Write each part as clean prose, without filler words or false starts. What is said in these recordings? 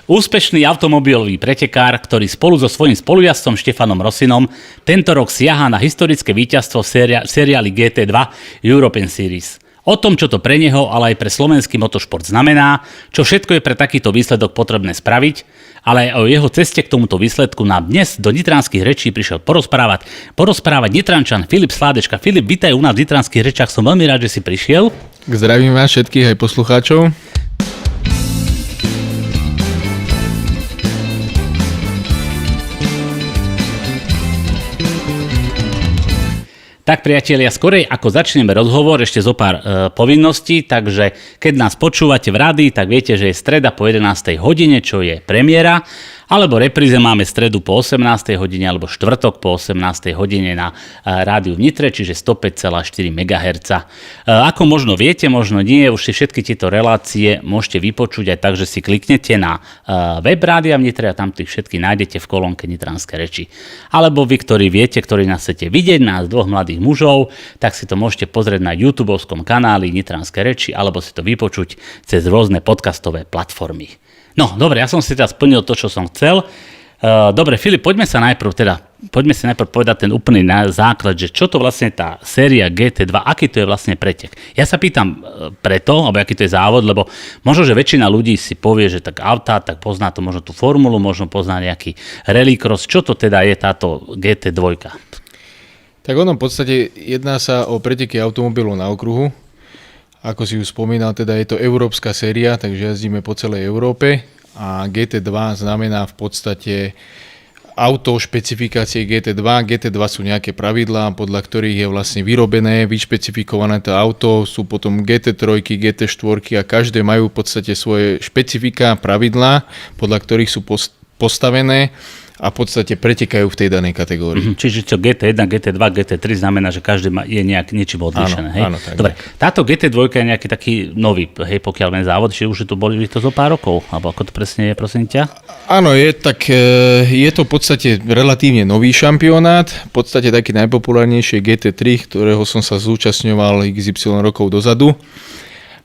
Úspešný automobilový pretekár, ktorý spolu so svojím spolujazdcom Štefanom Rossinom tento rok siahá na historické víťazstvo v seriáli GT2 European Series. O tom, čo to pre neho, ale aj pre slovenský motošport znamená, čo všetko je pre takýto výsledok potrebné spraviť, ale aj o jeho ceste k tomuto výsledku nám dnes do Nitranských rečí prišiel porozprávať Nitrančan Filip Sládečka. Filip, vítaj u nás v Nitranských rečách, som veľmi rád, že si prišiel. Zdravím vás všetkých aj poslucháčov. Tak priatelia, skorej ako začneme rozhovor, ešte zo pár povinností, takže keď nás počúvate v rádii, tak viete, že je streda po 11. hodine, čo je premiéra, alebo repríze máme stredu po 18. hodine, alebo štvrtok po 18. hodine na rádiu v Nitre, čiže 105,4 MHz. Ako možno viete, možno nie, už si všetky tieto relácie môžete vypočuť aj tak, že si kliknete na web rádia v Nitre a tam tých všetky nájdete v kolónke Nitranské reči. Alebo vy, ktorí viete, ktorí nás chcete vidieť, nás dvoch mladých mužov, tak si to môžete pozrieť na YouTubeovskom kanáli Nitranské reči, alebo si to vypočuť cez rôzne podcastové platformy. No, dobre, ja som si teda splnil to, čo som chcel. Dobre, Filip, poďme si najprv povedať ten úplný základ, že čo to vlastne tá séria GT2, aký to je vlastne pretek. Ja sa pýtam preto, alebo aký to je závod, lebo možno, že väčšina ľudí si povie, že tak auta, tak pozná to možno tú formulu, možno pozná nejaký rallycross. Čo to teda je táto GT2? Tak ono v podstate jedná sa o preteky automobilov na okruhu. Ako si už spomínal, teda je to európska séria, takže jazdíme po celej Európe a GT2 znamená v podstate auto špecifikácie GT2. GT2 sú nejaké pravidlá, podľa ktorých je vlastne vyrobené, vyšpecifikované to auto, sú potom GT3, GT4 a každé majú v podstate svoje špecifika, pravidlá, podľa ktorých sú postavené a v podstate pretekajú v tej danej kategórii. Čiže čo GT1, GT2, GT3 znamená, že každý je niečím odlišené. Áno, hej? Dobre, táto GT2 je nejaký taký nový, hej, pokiaľ len závod, či už tu boli to zo pár rokov, alebo ako to presne je, prosím ťa? Áno, je to v podstate relatívne nový šampionát, v podstate taký najpopulárnejší GT3, ktorého som sa zúčastňoval XY rokov dozadu.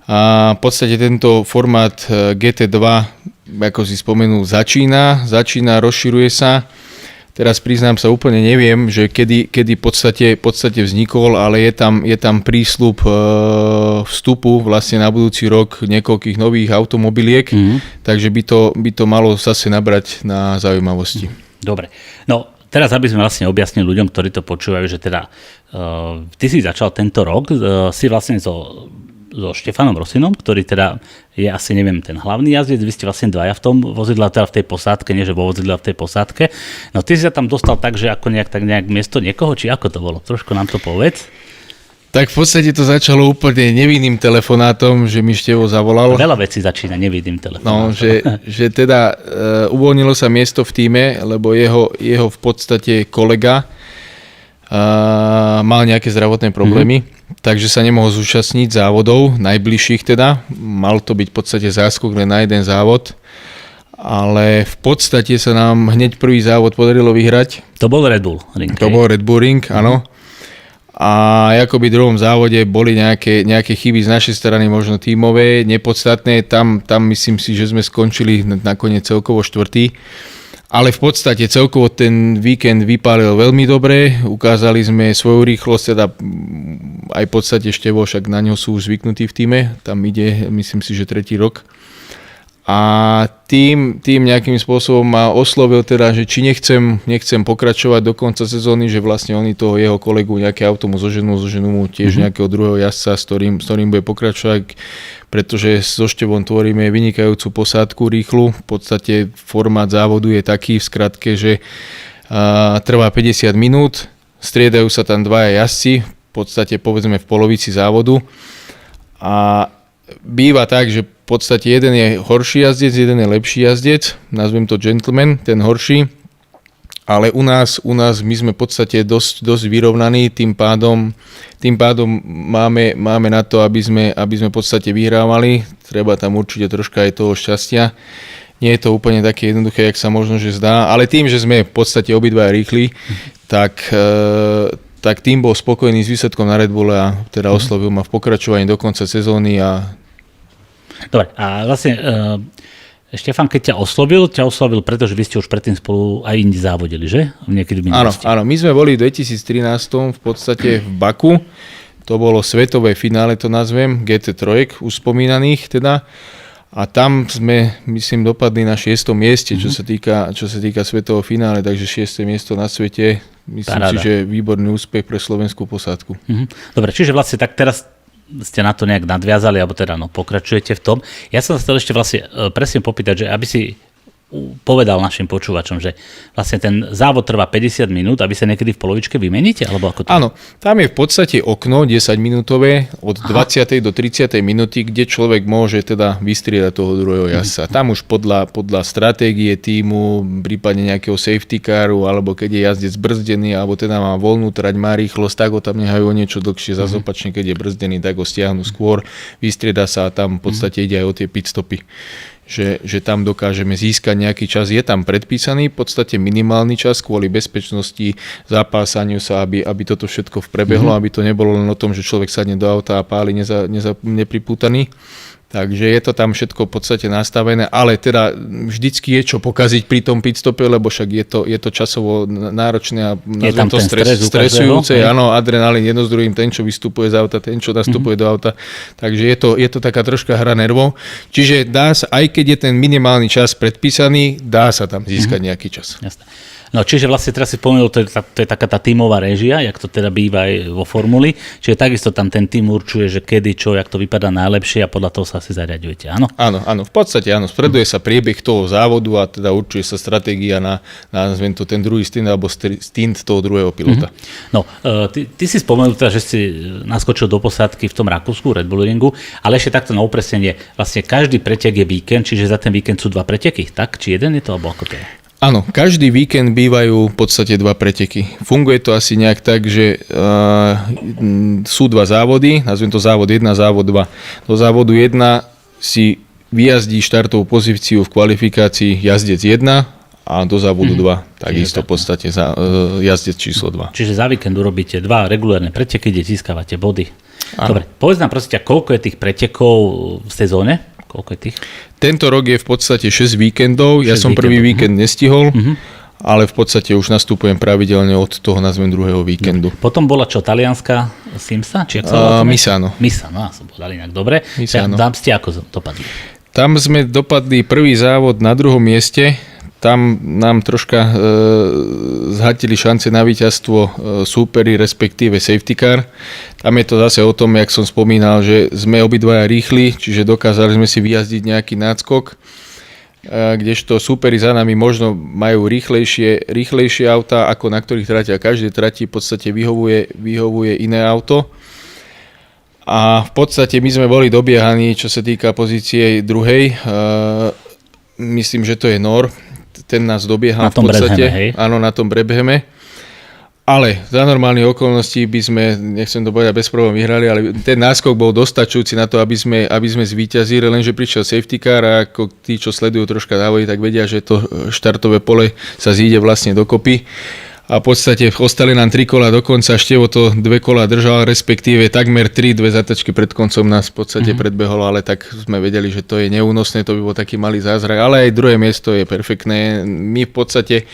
A v podstate tento formát GT2, ako si spomenul, začína, rozširuje sa. Teraz priznám sa, úplne neviem, že kedy v podstate vznikol, ale je tam prísľub vstupu vlastne na budúci rok niekoľkých nových automobiliek, takže by to malo zase nabrať na zaujímavosti. Dobre, no teraz aby sme vlastne objasnili ľuďom, ktorí to počúvajú, že teda ty si začal tento rok, si vlastne so Štefanom Rossinom, ktorý teda je asi, neviem, ten hlavný jazdec, vy ste vlastne dvaja v tom vozidle, teda v tej posádke, nie že vo vozidle, v tej posádke. No ty si sa tam dostal tak, že ako nejak miesto niekoho, či ako to bolo? Trošku nám to povedz. Tak v podstate to začalo úplne nevinným telefonátom, že mi Števo zavolal. Veľa vecí začína nevinným telefonátom. No, že teda uvoľnilo sa miesto v tíme, lebo jeho v podstate kolega mal nejaké zdravotné problémy, takže sa nemohol zúčastniť závodov, najbližších teda. Mal to byť v podstate záskok len na jeden závod, ale v podstate sa nám hneď prvý závod podarilo vyhrať. To bol Red Bull Ring. To bol Red Bull Ring, áno. A akoby v druhom závode boli nejaké chyby z našej strany, možno tímové, nepodstatné. Tam myslím si, že sme skončili nakoniec celkovo štvrtý. Ale v podstate celkovo ten víkend vypálil veľmi dobre, ukázali sme svoju rýchlosť, teda aj v podstate Števo, však na ňo sú už zvyknutí v tíme, tam ide, myslím si, že 3. rok. A tým nejakým spôsobom ma oslovil teda, že či nechcem pokračovať do konca sezóny, že vlastne oni toho jeho kolegu nejaké auto mu zoženú mu tiež nejakého druhého jazdca, s ktorým bude pokračovať, pretože so Števom tvoríme vynikajúcu posádku rýchlu. V podstate formát závodu je taký v skratke, že trvá 50 minút, striedajú sa tam dvaja jazdci, v podstate povedzme v polovici závodu a býva tak, že v podstate jeden je horší jazdec, jeden je lepší jazdec, nazvem to gentleman, ten horší, ale u nás my sme v podstate dosť vyrovnaní, tým pádom máme na to, aby sme v podstate vyhrávali, treba tam určite troška aj toho šťastia. Nie je to úplne také jednoduché, jak sa možno že zdá, ale tým, že sme v podstate obidva rýchli, tak tým bol spokojný s výsledkom na Red Bulle a teda oslovil ma v pokračovaní do konca sezóny a dobre, a vlastne Štefan, keď ťa oslovil, pretože vy ste už predtým spolu aj indi závodili, že? Niekedy v minulosti. Áno, my sme boli v 2013 v podstate v Baku. To bolo svetové finále, to nazvem, GT3, už spomínaných teda. A tam sme, myslím, dopadli na 6. mieste, čo sa týka svetového finále, takže 6. miesto na svete. Myslím si, že je výborný úspech pre slovenskú posádku. Dobre, čiže vlastne tak teraz ste na to nejak nadviazali, alebo teda pokračujete v tom. Ja som sa chcel ešte vlastne presne popýtať, že aby si povedal našim počúvačom, že vlastne ten závod trvá 50 minút, aby sa niekedy v polovičke vymeníte? Alebo ako to? Áno, tam je v podstate okno 10-minútové od 20. do 30. minúty, kde človek môže teda vystriedať toho druhého jazdca. Tam už podľa stratégie tímu, prípadne nejakého safety caru, alebo keď je jazdec brzdený, alebo teda má voľnú trať, má rýchlosť, tak ho tam nehajú o niečo dlhšie. Zas opačne, keď je brzdený, tak ho stiahnu skôr, vystrieda sa a tam v podstate ide aj o tie pitstopy. Že tam dokážeme získať nejaký čas. Je tam predpísaný v podstate minimálny čas kvôli bezpečnosti, zapásaniu sa, aby toto všetko prebehlo, aby to nebolo len o tom, že človek sadne do auta a páli nepripútaný. Takže je to tam všetko v podstate nastavené, ale teda vždycky je čo pokaziť pri tom pitstope, lebo však je to časovo náročné a nazvem to stresujúce. Áno, adrenalín jedno s druhým, ten, čo vystupuje z auta, ten, čo nastupuje do auta. Takže je to taká troška hra nervov. Čiže dá sa, aj keď je ten minimálny čas predpísaný, dá sa tam získať nejaký čas. Jasné. No čiže vlastne teraz si spomenul, to je taká tá tímová réžia, jak to teda býva aj vo formuli, čiže takisto tam ten tím určuje, že kedy, čo, jak to vypadá najlepšie a podľa toho sa asi zariaďujete, áno? Áno, v podstate áno, spreduje sa priebeh toho závodu a teda určuje sa stratégia na nazvem to ten druhý stint alebo stint toho druhého pilota. No, ty si spomenul teda, že si naskočil do posádky v tom Rakúsku, Red Bull Ringu, ale ešte takto na upresnenie, vlastne každý pretek je víkend, čiže za ten víkend sú 2 preteky, tak? Či jeden je to, alebo ako to je? Áno, každý víkend bývajú v podstate 2 preteky. Funguje to asi nejak tak, že sú 2 závody, nazvem to závod 1, závod 2. Do závodu 1 si vyjazdí štartovú pozíciu v kvalifikácii jazdec 1 a do závodu 2 takisto v podstate jazdec číslo 2. Čiže za víkend urobíte 2 regulárne preteky, kde získavate body. Dobre, povedz nám prosím ťa, koľko je tých pretekov v sezóne? Koľko je tých? Tento rok je v podstate 6 víkendov. Ja som prvý víkend nestihol, ale v podstate už nastupujem pravidelne od toho, nazvem, druhého víkendu. Potom bola čo, talianská Simsa? Misano. Misano, som povedal inak dobre. Tam ste ako dopadli? Tam sme dopadli prvý závod na 2. mieste. Tam nám troška zhatili šance na víťazstvo súperi, respektíve safety car. Tam je to zase o tom, jak som spomínal, že sme obidvaja rýchli, čiže dokázali sme si vyjazdiť nejaký náskok, kdežto súperi za nami možno majú rýchlejšie auta, ako na ktorých trati, a každej trati v podstate vyhovuje iné auto. A v podstate my sme boli dobiehaní, čo sa týka pozície druhej. Myslím, že to je Nor. Ten nás dobiehal v podstate. Áno, na tom Brabhame. Ale za normálnych okolností by sme, nechcem to povedať, bez problém vyhrali, ale ten náskok bol dostačujúci na to, aby sme zvíťazili, lenže prišiel safety car a ako tí, čo sledujú troška závody, tak vedia, že to štartové pole sa zíde vlastne dokopy. A v podstate ostali nám 3 kola do konca, Števo to 2 kola držal, respektíve takmer 2 zatačky pred koncom nás v podstate predbehol, ale tak sme vedeli, že to je neúnosné, to by bol taký malý zázrak, ale aj druhé miesto je perfektné. My v podstate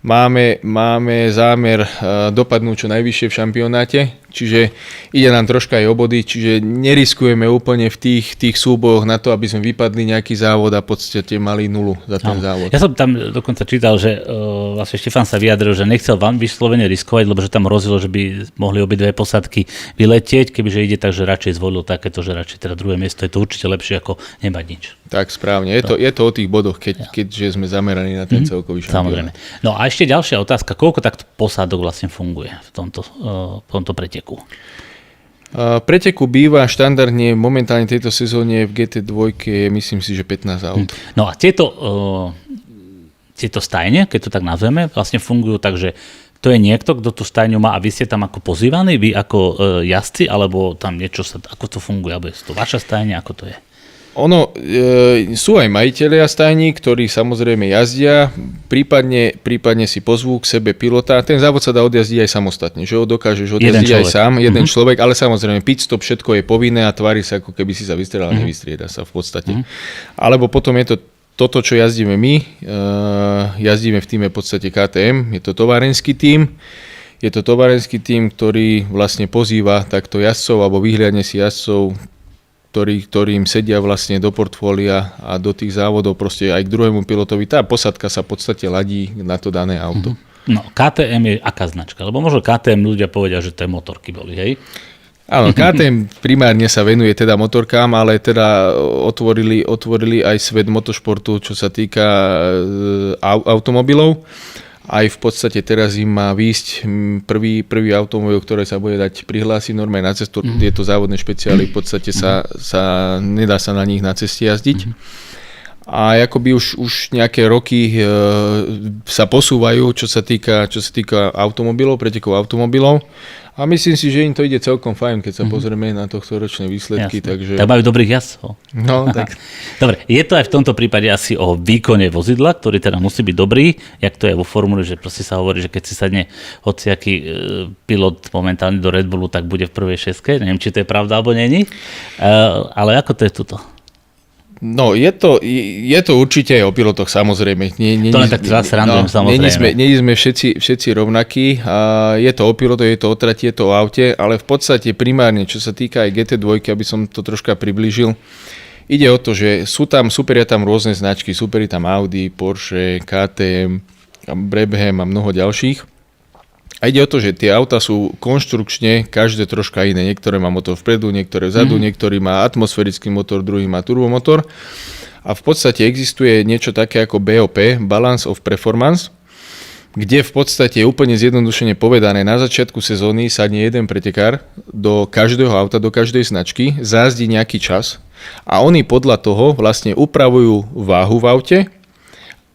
máme zámer dopadnúť čo najvyššie v šampionáte, čiže ide nám troška aj o body, čiže neriskujeme úplne v tých súbojoch na to, aby sme vypadli nejaký závod a v podstate mali 0 za ten závod. Ja som tam dokonca čítal, že vlastne Štefan sa vyjadril, že nechcel vám vyslovene riskovať, lebo že tam hrozilo, že by mohli obidve posádky vyletieť, kebyže ide tak, že radšej zvolil takéto, že radšej teda druhé miesto, je to určite lepšie ako nemať nič. Tak správne, je to o tých bodoch, keďže sme zameraní na ten celkový šampionát. Samozrejme. No a ešte ďalšia otázka, koľko takto posádok vlastne funguje v tomto preteku? Preteku býva štandardne momentálne tejto sezóne v GT2 myslím si, že 15 aut. No a tieto stajne, keď to tak nazveme, vlastne fungujú tak, že to je niekto, kto tú stajňu má a vy ste tam ako pozývaní, vy ako jazdci, alebo tam niečo ako to funguje, alebo je to vaša stajňa, ako to je? Sú aj majitelia stajní, ktorí samozrejme jazdia, prípadne si pozvú k sebe pilota. Ten závod sa dá odjazdiť aj samostatne, že ho dokážeš odjazdiť aj sám, jeden človek, ale samozrejme pitstop, všetko je povinné a tvári sa, ako keby si sa vystrelal, nevystrieda sa v podstate. Alebo potom je to toto, čo jazdíme my, jazdíme v týme v podstate KTM, je to továrenský tím. Je to továrenský tím, ktorý vlastne pozýva takto jazdcov alebo vyhliadne si jazdcov, ktorým sedia vlastne do portfólia a do tých závodov proste aj k druhému pilotovi. Tá posadka sa v podstate ladí na to dané auto. No, KTM je aká značka? Lebo možno KTM ľudia povedia, že to je motorky boli, hej? Áno, KTM primárne sa venuje teda motorkám, ale teda otvorili aj svet motošportu, čo sa týka automobilov. Aj v podstate teraz im má výjsť prvý automobil, ktoré sa bude dať prihlásiť normálne na cestu. Tieto závodné špeciály v podstate nedá sa na nich na ceste jazdiť. A akoby už nejaké roky sa posúvajú, čo sa týka automobilov, pretekov automobilov. A myslím si, že im to ide celkom fajn, keď sa pozrieme na tohtoročné výsledky. Takže... Tak majú dobrých jazdcov. No, tak. Dobre, je to aj v tomto prípade asi o výkone vozidla, ktorý teda musí byť dobrý, jak to je vo formule, že proste sa hovorí, že keď si sadne hociaký pilot momentálne do Red Bullu, tak bude v prvej šeske. Neviem, či to je pravda, alebo nie. Ale ako to je tuto? No, je to určite aj o pilotoch, samozrejme. To len tak srandujem, samozrejme. Nie sme všetci rovnakí. Je to o pilotoch, je to o trati, je to o aute, ale v podstate primárne, čo sa týka aj GT2, aby som to troška priblížil, ide o to, že superia tam rôzne značky, superia tam Audi, Porsche, KTM, Brabham a mnoho ďalších. A ide o to, že tie auta sú konštrukčne každé troška iné. Niektoré má motor vpredu, niektoré vzadu, niektorý má atmosférický motor, druhý má turbomotor. A v podstate existuje niečo také ako BOP, Balance of Performance, kde v podstate úplne zjednodušene povedané, na začiatku sezóny sadne jeden pretekár do každého auta, do každej značky, zázdí nejaký čas a oni podľa toho vlastne upravujú váhu v aute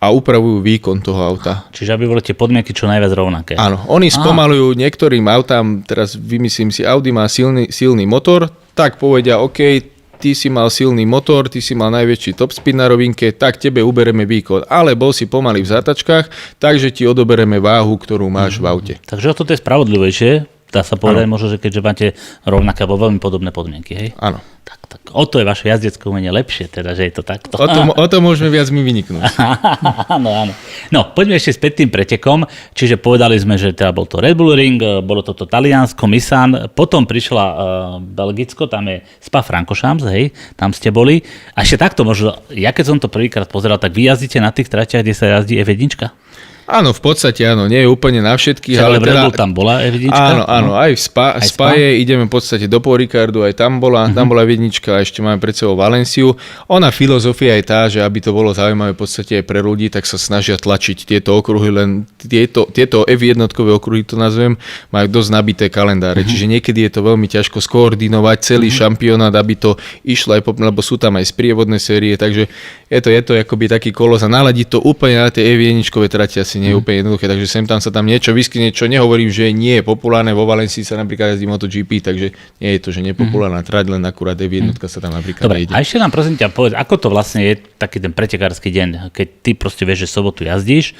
a upravujú výkon toho auta. Čiže aby boli tie podmienky čo najviac rovnaké. Áno, oni spomalujú niektorým autám, teraz vymyslím si, Audi má silný motor, tak povedia, OK, ty si mal silný motor, ty si mal najväčší top speed na rovinke, tak tebe ubereme výkon. Ale bol si pomalý v zátačkách, takže ti odobereme váhu, ktorú máš v aute. Takže toto je spravodlivejšie, dá sa povedať možno, že keďže máte rovnaké alebo veľmi podobné podmienky, hej? Áno. Tak o to je vaše jazdecké umenie lepšie, teda, že je to takto. O to môžeme viac my vyniknúť. Áno. No, poďme ešte späť tým pretekom. Čiže povedali sme, že teda bol to Red Bull Ring, bolo toto Taliansko, Misán, potom prišla Belgicko, tam je Spa-Francorchamps, hej, tam ste boli. A ešte takto možno, ja keď som to prvýkrát pozeral, tak vy jazdíte na tých tratiach, kde sa jazdí F1? Áno, v podstate áno, nie je úplne na všetkých. Ale v Red Bull tam bola F1? Áno, aj v Spaje ideme v podstate do Paul Ricardu, aj tam bola F1 a ešte máme pred sebou Valenciu. Ona filozofia je tá, že aby to bolo zaujímavé v podstate aj pre ľudí, tak sa snažia tlačiť tieto okruhy, len tieto F1-kové okruhy, to nazvem, majú dosť nabité kalendáre, čiže niekedy je to veľmi ťažko skoordinovať celý šampionát, aby to išlo aj lebo sú tam aj sprievodné série, takže je to akoby taký kolos a naladiť to úplne na tie F1-čkové trati asi nie je úplne jednoduché, takže sem tam sa tam niečo vyskyne, čo nehovorím, že nie je populárne, vo Valencii sa napríklad jazdí MotoGP, takže nie je to, že nepopulárna trať, len akurát F1 sa tam napríklad ide. A ešte nám prosím ťa povedz, ako to vlastne je taký ten pretekársky deň, keď ty proste vieš, že sobotu jazdíš,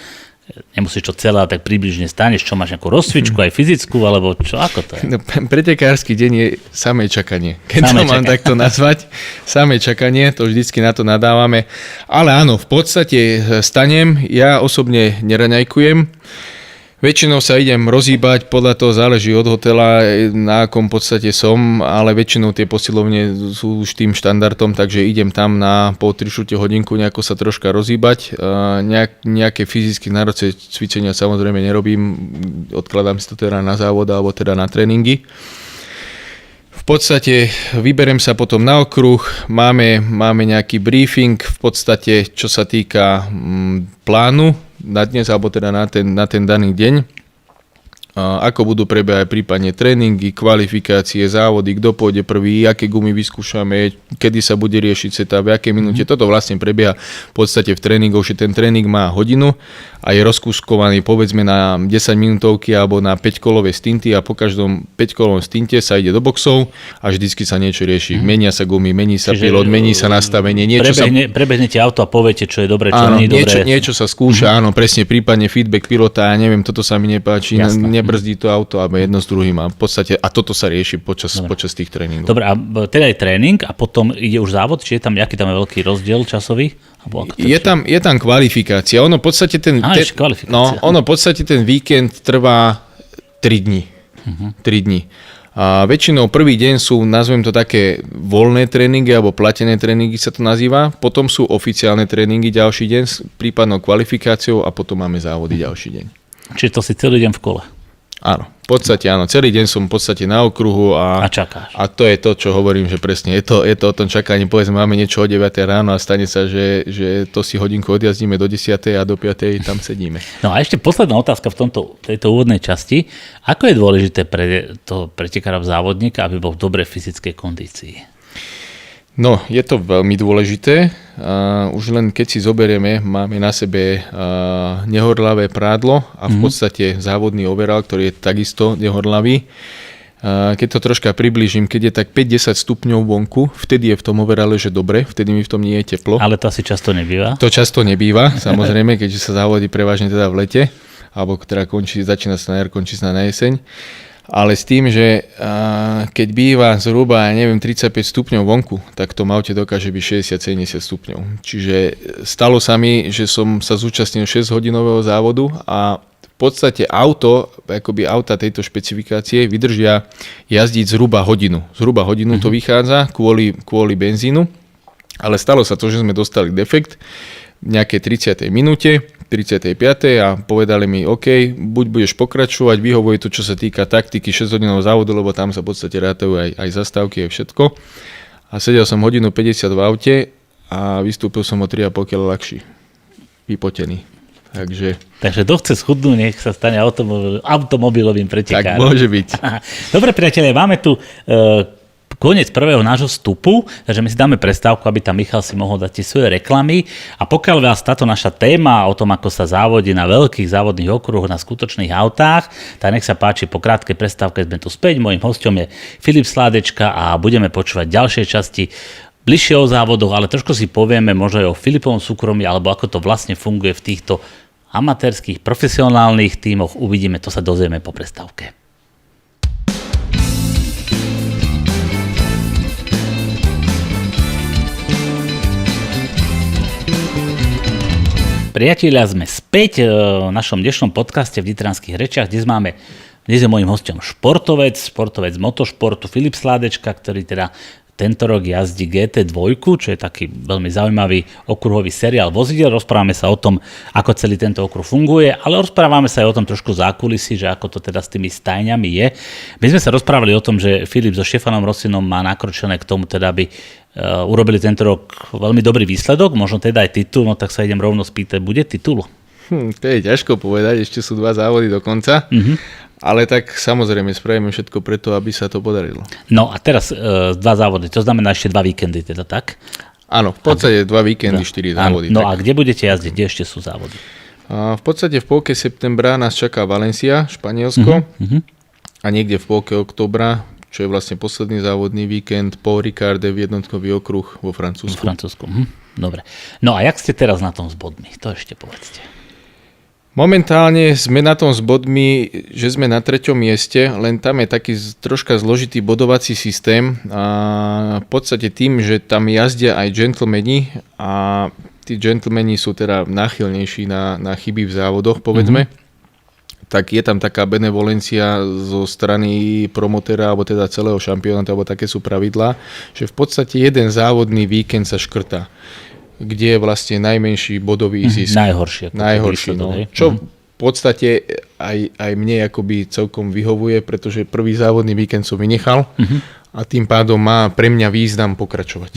nemusíš to celé, tak približne staneš, čo máš nejakú rozcvičku, aj fyzickú, alebo čo, ako to je? No, pretekársky deň je samé čakanie. Keď to mám takto nazvať, samé čakanie, to vždycky na to nadávame. Ale áno, v podstate stanem, ja osobne neraňajkujem. Väčšinou sa idem rozhýbať, podľa toho záleží od hotela, na akom podstate som, ale väčšinou tie posilovne sú už tým štandardom, takže idem tam na pol 3 hodinku nejako sa troška rozhýbať. Nejaké fyzicky náročné cvičenia samozrejme nerobím, odkladám si to teda na závod alebo teda na tréningy. V podstate vyberiem sa potom na okruh, máme nejaký briefing v podstate, čo sa týka plánu na dnes, alebo teda na ten daný deň. Ako budú prebiehať prípadne tréningy, kvalifikácie, závody, kto pôjde prvý, aké gumy vyskúšame, kedy sa bude riešiť setup, v akej minúte. Toto vlastne prebieha v podstate v tréningu, že ten tréning má hodinu a je rozkúskovaný povedzme na 10 minútovky alebo na 5-kolové stinty a po každom 5-kolovom stinte sa ide do boxov a vždycky sa niečo rieši. Menia sa gumy, mení sa pilot, mení sa nastavenie. Prebehnete auto a poviete, čo je dobre, čo nie je dobre. Niečo sa skúša, áno, presne, prípadne feedback pilota, ja neviem, toto sa mi nepáči, nebrzdí to auto, alebo jedno s druhým a v podstate, a toto sa rieši počas tých tréningov. Dobre, a teda je tréning a potom ide už závod, či je tam, aký tam je veľký rozdiel časový? Je tam kvalifikácia. Ono v podstate ten víkend trvá 3 dní. 3 dní. A väčšinou prvý deň sú, nazvem to také voľné tréningy alebo platené tréningy sa to nazýva. Potom sú oficiálne tréningy ďalší deň s prípadnou kvalifikáciou a potom máme závody ďalší deň. Čiže to si celý deň v kole? Áno, v podstate áno. Celý deň som v podstate na okruhu a čakáš. A to je to, čo hovorím, že presne je to o tom čakaní. Povedzme, máme niečo o 9 ráno a stane sa, že to si hodinku odjazdíme do 10 a do 5 tam sedíme. No a ešte posledná otázka v tejto úvodnej časti. Ako je dôležité pre toho pretekára závodníka, aby bol v dobrej fyzickej kondícii? No, je to veľmi dôležité. Už len keď si zoberieme, máme na sebe nehorlavé prádlo a v podstate závodný overall, ktorý je takisto nehorlavý. Keď to troška priblížim, keď je tak 5-10 stupňov vonku, vtedy je v tom overalle, že dobre, vtedy mi v tom nie je teplo. Ale to asi často nebýva. To často nebýva, samozrejme, keďže sa závodí prevažne teda v lete, alebo ktorá začína sa na jar, končí sa na jeseň. Ale s tým, že keď býva zhruba, 35 stupňov vonku, tak to aute dokáže byť 60-70 stupňov. Čiže stalo sa mi, že som sa zúčastnil 6-hodinového závodu a v podstate auta tejto špecifikácie vydržia jazdiť zhruba hodinu. Zhruba hodinu to vychádza kvôli benzínu, ale stalo sa to, že sme dostali defekt v nejakej 30. minúte, 35. a povedali mi, OK, buď budeš pokračovať, vyhovuje to, čo sa týka taktiky 6-hodinového závodu, lebo tam sa v podstate rátajú aj zastávky, aj všetko. A sedel som hodinu 50 v aute a vystúpil som o 3,5 kg ľahší. Vypotený. Takže kto chce schudnúť, nech sa stane automobilovým pretekárom. Tak môže byť. Dobre, priatelia, máme tu koniec prvého nášho vstupu, takže my si dáme prestávku, aby tam Michal si mohol dať tie svoje reklamy. A pokiaľ vás táto naša téma o tom, ako sa závodí na veľkých závodných okruhoch, na skutočných autách, tak nech sa páči, po krátkej prestávke sme tu späť. Mojím hosťom je Filip Sládečka a budeme počúvať ďalšie časti bližšie o závodoch, ale trošku si povieme možno aj o Filipovom súkromí, alebo ako to vlastne funguje v týchto amatérských, profesionálnych tímoch. Uvidíme, to sa dozvieme po prestávke. Priatelia, sme späť v našom dnešnom podcaste v Nitranských rečiach. Dnes je môjim hosťom športovec motošportu Filip Sládečka, ktorý teda tento rok jazdí GT2, čo je taký veľmi zaujímavý okruhový seriál vozidiel. Rozprávame sa o tom, ako celý tento okruh funguje, ale rozprávame sa aj o tom trošku zákulisí, že ako to teda s tými stajňami je. My sme sa rozprávali o tom, že Filip so Štefanom Rosinom má nakročené k tomu, teda aby urobili tento rok veľmi dobrý výsledok, možno teda aj titul, no tak sa idem rovno spýtať, bude titul? To je ťažko povedať, ešte sú 2 závody do konca, ale tak samozrejme spravíme všetko preto, aby sa to podarilo. No a teraz 2 závody, to znamená ešte 2 víkendy, teda tak? Áno, v podstate 2 víkendy, 4 závody. No tak. A kde budete jazdiť, kde ešte sú závody? V podstate v polke septembra nás čaká Valencia, Španielsko a niekde v polke októbra, čo je vlastne posledný závodný víkend, Paul Ricard v jednotkový okruh vo Francúzsku. Dobre. No a jak ste teraz na tom s bodmi? To ešte povedzte. Momentálne sme na tom s bodmi, že sme na 3. mieste, len tam je taký troška zložitý bodovací systém. A v podstate tým, že tam jazdia aj gentlemani a tí gentlemani sú teda náchylnejší na chyby v závodoch, povedzme. Tak je tam taká benevolencia zo strany promotéra, alebo teda celého šampionátu, alebo také sú pravidlá, že v podstate jeden závodný víkend sa škrtá, kde je vlastne najmenší bodový zisk. Najhorší. No. Čo v podstate aj mne akoby celkom vyhovuje, pretože prvý závodný víkend som vynechal a tým pádom má pre mňa význam pokračovať.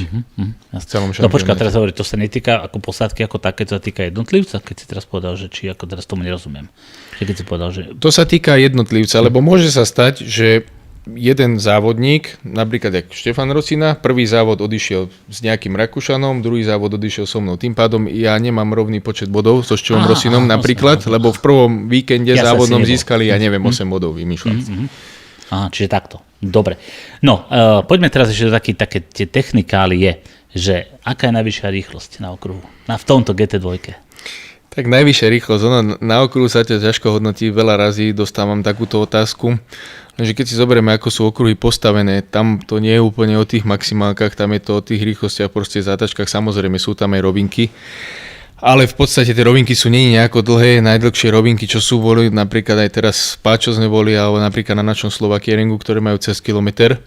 V celom šampionáte. No počkaj, teraz hovorí, to sa netýka ako posádky ako také, to sa týka jednotlivca, keď si teraz povedal, že či ako teraz tomu nerozumiem. Keď si povedal, že... To sa týka jednotlivca, lebo môže sa stať, že jeden závodník, napríklad jak Štefan Rosina, prvý závod odišiel s nejakým Rakúšanom, druhý závod odišiel so mnou. Tým pádom ja nemám rovný počet bodov so Števom Rosinom napríklad, lebo v prvom víkende závodnom získali, 8 bodov, vymýšľam. Aha, čiže takto. Dobre. No, poďme teraz ešte do také tie technikálie, že aká je najvyššia rýchlosť na okruhu? V tomto GT2. Tak najvyššia rýchlosť, na okruhu sa ťa ťažko hodnotí, veľa razy dostávam takúto otázku, lenže keď si zoberieme, ako sú okruhy postavené, tam to nie je úplne o tých maximálkach, tam je to o tých rýchlostiach, proste zátačkách, samozrejme sú tam aj rovinky, ale v podstate tie rovinky sú nie nejako dlhé, najdlhšie rovinky, čo sú, boli napríklad aj teraz v Páčozne boli, alebo napríklad na našom Slovakieringu, ktoré majú cez kilometr.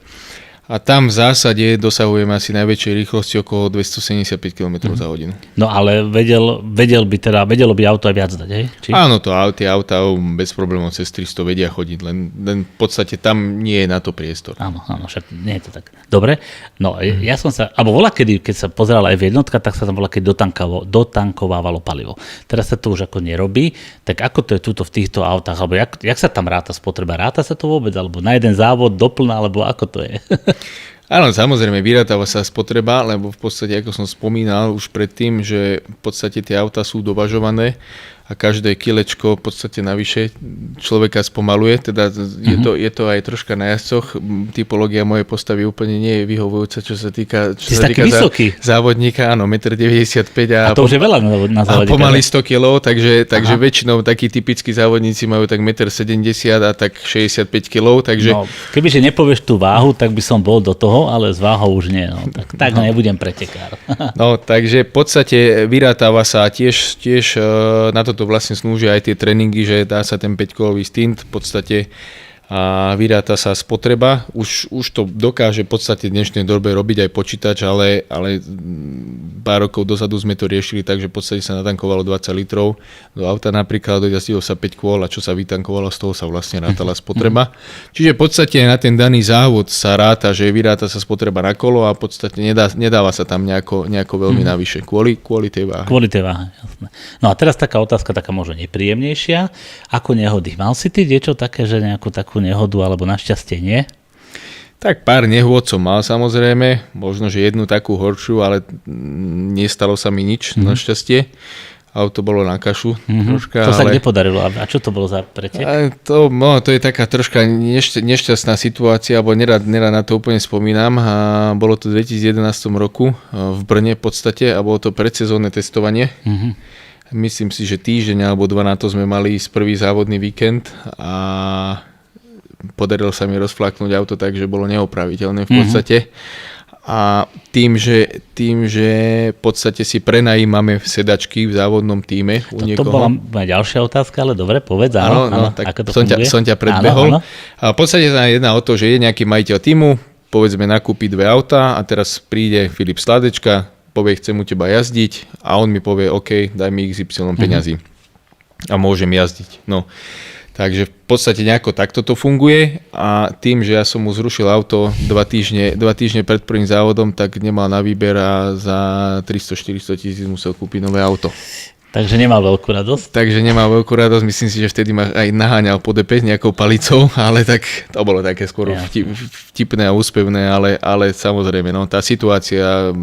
A tam v zásade dosahujeme asi najväčšej rýchlosti okolo 275 km za hodinu. No ale vedelo by auto aj viac dať, hej? Či? Áno, tie auta bez problémov cez 300 vedia chodiť, len v podstate tam nie je na to priestor. Áno, však nie je to tak. Dobre, no ja som sa, alebo volakedy, keď sa pozerala aj v jednotka, tak sa tam volakedy dotankovávalo palivo. Teraz sa to už ako nerobí, tak ako to je tuto v týchto autách, alebo jak sa tam ráta spotreba? Ráta sa to vôbec, alebo na jeden závod doplná, alebo ako to je? Áno, samozrejme, vyrátáva sa spotreba, lebo v podstate, ako som spomínal už predtým, že v podstate tie autá sú dovažované a každé kilečko v podstate navyše človeka spomaluje, teda je to aj troška na jazdcoch. Typológia mojej postavy úplne nie je vyhovujúca, čo sa týka závodníka, áno, 1,95 m a to už je veľa na závodníka. A pomaly 100 kg, takže väčšinou takí typickí závodníci majú tak 1,70 m a tak 65 kg, takže... No, kebyže nepovieš tú váhu, tak by som bol do toho, ale s váhou už nie, no, tak nebudem pretekár. No, takže v podstate vyrátáva sa tiež na toto vlastne slúžia aj tie tréningy, že dá sa ten 5-kolový stint v podstate a vyráta sa spotreba. Už to dokáže v podstate v dnešnej dobe robiť aj počítač, ale pár rokov dozadu sme to riešili tak, že v podstate sa natankovalo 20 litrov do auta napríklad, dojazdilo sa 5 kôl a čo sa vytankovalo, z toho sa vlastne rátala spotreba. Čiže v podstate na ten daný závod sa ráta, že vyráta sa spotreba na kolo a v podstate nedáva sa tam nejako veľmi navyše kvôli tej váhe. Kvôli tej váhe, jasné. No a teraz taká otázka, taká možno nepríjemnejšia. Ako nehody? Mal si ty niečo také, že nejakú takú nehodu, alebo našťastie nie? Tak pár nehôd som mal samozrejme, možno, že jednu takú horšiu, ale nestalo sa mi nič, našťastie. Auto bolo na kašu troška. To sa kde podarilo? A čo to bolo za pretek? To je taká troška nešťastná situácia, alebo nerad na to úplne spomínam. A bolo to v 2011 roku v Brne v podstate a bolo to predsezónne testovanie. Myslím si, že týždeň alebo 2 na to sme mali ísť prvý závodný víkend a podarilo sa mi rozflaknúť auto tak, že bolo neopraviteľné v podstate. A tým, že v podstate si prenajímame sedačky v závodnom tíme u niekoho. To bola moja ďalšia otázka, ale dobre, povedz. Áno, tak ako to som ťa predbehol. Áno. A v podstate sa jedná o to, že je nejaký majiteľ tímu, povedzme nakúpi 2 autá a teraz príde Filip Sládečka, povie, chcem u teba jazdiť a on mi povie, OK, daj mi XY peňazí a môžem jazdiť. No. Takže v podstate nejako takto to funguje a tým, že ja som mu zrušil auto 2 týždne pred prvým závodom, tak nemal na výber a za 300-400 tisíc musel kúpiť nové auto. Takže nemal veľkú radosť? Takže nemal veľkú radosť, myslím si, že vtedy ma aj naháňal po DP nejakou palicou, ale tak to bolo také skôr vtipné a úspevné, ale samozrejme, no, tá situácia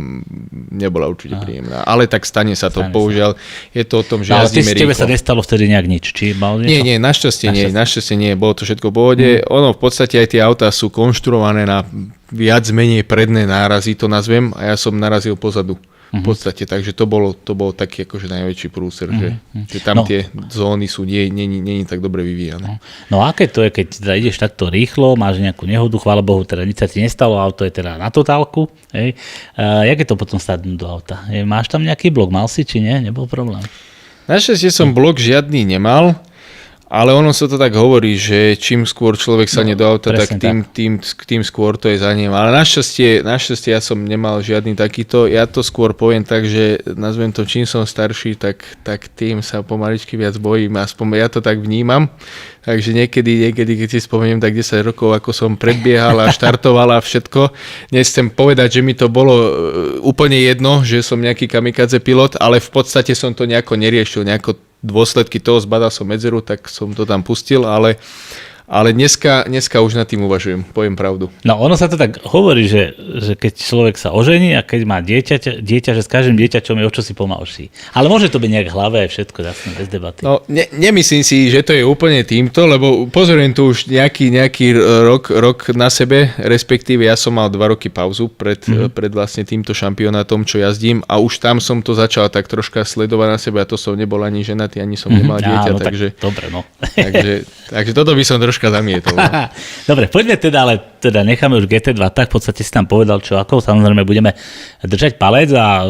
nebola určite príjemná. Ale tak stane sa to, bohužiaľ. Je to o tom, že jazdíme rýchlo. Ale tebe sa nestalo vtedy nejak nič? Či mal niečo? Nie, našťastie nie, bolo to všetko v pohode. Ono v podstate aj tie autá sú konštruované na viac menej predné nárazy, to nazvem, a ja som narazil pozadu. V podstate, takže to bol taký akože najväčší prúser, že tam tie zóny sú nie tak dobre vyvíjané. No a aké to je, keď teda ideš takto rýchlo, máš nejakú nehodu, chvála Bohu, teda nič sa ti nestalo, auto je teda na totálku, hej. Jak je to potom sadnúť do auta? Máš tam nejaký blok, mal si či nie? Nebol problém? Našťastie som blok žiadny nemal, ale ono sa to tak hovorí, že čím skôr človek sadne do auta, tak tým skôr to je za ním. Ale našťastie ja som nemal žiadny takýto. Ja to skôr poviem tak, že nazvem to, čím som starší, tak tým sa pomaličky viac bojím. Aspoň ja to tak vnímam. Takže niekedy, keď si spomeniem, tak 10 rokov, ako som predbiehal a štartoval a všetko. Nechcem povedať, že mi to bolo úplne jedno, že som nejaký kamikadze pilot, ale v podstate som to nejako neriešil, dôsledky toho, zbadal som medzeru, tak som to tam pustil, ale Ale dneska už nad tým uvažujem, poviem pravdu. No ono sa to tak hovorí, že keď človek sa ožení a keď má dieťa, že s každým dieťačom je o čosi pomalší. Ale môže to byť nejak v hlave aj všetko, jasne, bez debaty. No, nemyslím si, že to je úplne týmto, lebo pozorujem tu už nejaký rok na sebe, respektíve ja som mal 2 roky pauzu pred vlastne týmto šampionátom, čo jazdím a už tam som to začal tak troška sledovať na sebe a to som nebol ani ženatý, ani som nemal dieťa, no, takže... Dobre, no. takže toto by som troška zamietol. No. Dobre, poďme ale necháme už GT2, tak v podstate si tam povedal čo ako, samozrejme budeme držať palec a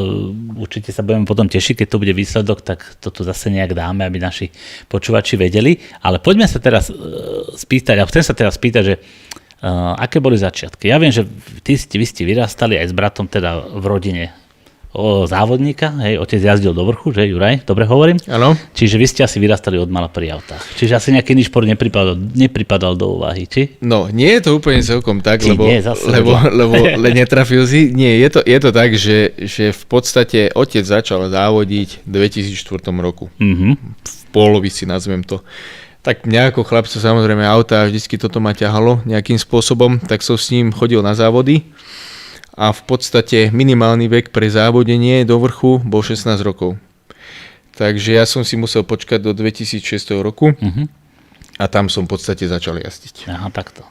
určite sa budeme potom tešiť, keď to bude výsledok, tak toto zase nejak dáme, aby naši počúvači vedeli, ale poďme sa teraz spýtať, a chcem sa teraz spýtať, že aké boli začiatky? Ja viem, že vy ste vyrastali aj s bratom teda v rodine závodníka, hej, otec jazdil do vrchu, že Juraj, dobre hovorím? Áno. Čiže vy ste asi vyrastali od mala pri autách. Čiže asi nejaký iný šport nepripadal do úvahy, či? No, nie je to úplne celkom tak, lebo netrafil si. Nie, je to tak, že v podstate otec začal závodiť v 2004 roku. V polovici, nazvem to. Tak mňa ako chlapca samozrejme auta, vždycky toto ma ťahalo nejakým spôsobom, tak som s ním chodil na závody. A v podstate minimálny vek pre závodenie do vrchu bol 16 rokov. Takže ja som si musel počkať do 2006 roku a tam som v podstate začal jazdiť. Aha, takto.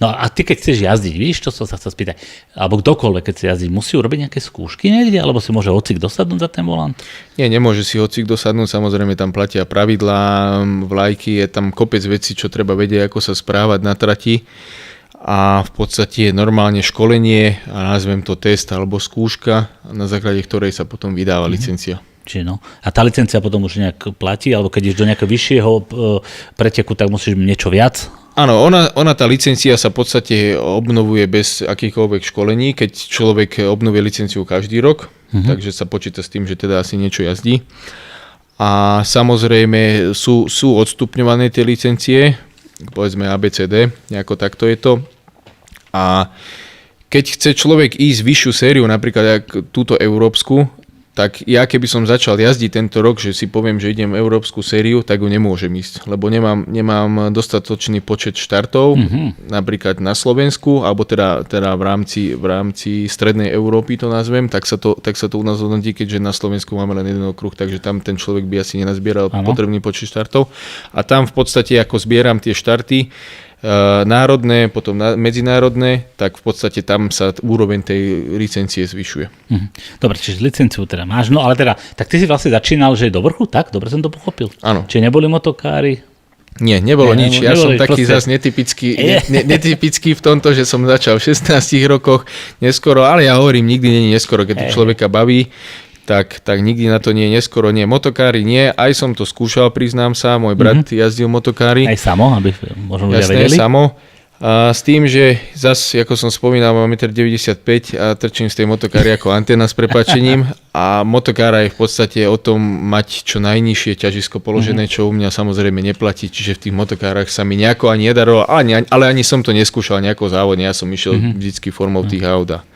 No a ty keď chceš jazdiť, víš, čo som sa chcel spýtať, alebo kdokoľvek keď chce jazdiť, musí urobiť nejaké skúšky niekde, alebo si môže hocik dosadnúť za ten volant? Nie, nemôže si hocik dosadnúť, samozrejme tam platia pravidlá, vlajky, je tam kopec vecí, čo treba vedieť, ako sa správať na trati. A v podstate je normálne školenie a nazvem to test alebo skúška, na základe ktorej sa potom vydáva licencia. Čiže no. A tá licencia potom už nejak platí, alebo keď ideš do nejakého vyššieho preteku, tak musíš niečo viac? Áno, ona tá licencia sa v podstate obnovuje bez akýchkoľvek školení, keď človek obnovuje licenciu každý rok, takže sa počíta s tým, že teda asi niečo jazdí. A samozrejme sú odstupňované tie licencie, povedzme ABCD, nejako takto je to. A keď chce človek ísť vyššiu sériu, napríklad túto európsku, tak ja keby som začal jazdiť tento rok, že si poviem, že idem európsku sériu, tak ju nemôžem ísť, lebo nemám dostatočný počet štartov, napríklad na Slovensku, alebo teda v rámci strednej Európy to nazvem, tak sa to u nás hodnotí, keďže na Slovensku máme len jeden okruh, takže tam ten človek by asi nenazbieral potrebný počet štartov. A tam v podstate, ako zbieram tie štarty, národné, potom medzinárodné, tak v podstate tam sa úroveň tej licencie zvyšuje. Dobre, čiže licenciu teda máš, no ale teda, tak ty si vlastne začínal, že do vrchu, tak? Dobre som to pochopil. Áno. Čiže neboli motokári? Nie, nebolo nič. Ja som taký zase netypický v tomto, že som začal v 16 rokoch neskoro, ale ja hovorím, nikdy nie je neskoro, keď to človeka baví. Tak nikdy na to nie je neskoro. Nie, motokári nie, aj som to skúšal, priznám sa, môj brat jazdil motokári. Aj samo, aby možno ľudia vedeli? Jasné, samo. A s tým, že zase, ako som spomínal, mám 1,95 m a trčím z tej motokári ako anténa s prepáčením a motokára je v podstate o tom mať čo najnižšie ťažisko položené, čo u mňa samozrejme neplatí, čiže v tých motokárach sa mi nejako ani nedarilo, ale ani som to neskúšal nejako závodne, ja som išiel vždycky formou tých aut.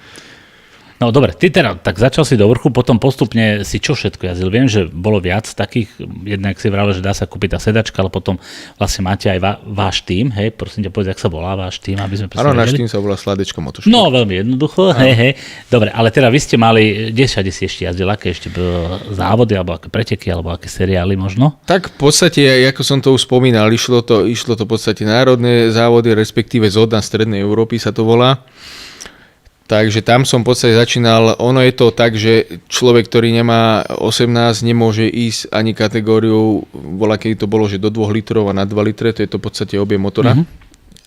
No dobre, ty teda tak začal si do vrchu, potom postupne si čo všetko jazdil? Viem, že bolo viac takých, jednak si vravel, že dá sa kúpiť tá sedačka, ale potom vlastne máte aj váš tím, hej, prosím ťa povedz, jak sa volá váš tím, aby sme presne vedeli. Áno, náš tím sa volá Sladečko Motošport. No, veľmi jednoducho, hej. Dobre, ale teda vy ste mali, kde si ešte jazdil, aké ešte závody, alebo aké preteky, alebo aké seriály možno? Tak v podstate, ako som to už spomínal, išlo to v podstate národné závody, respektíve Zódna Strednej Európy sa to volá. Takže tam som v podstate začínal, ono je to tak, že človek, ktorý nemá 18, nemôže ísť ani kategóriu, keď to bolo, že do 2 litrov a na 2 litre, to je to v podstate objem motora.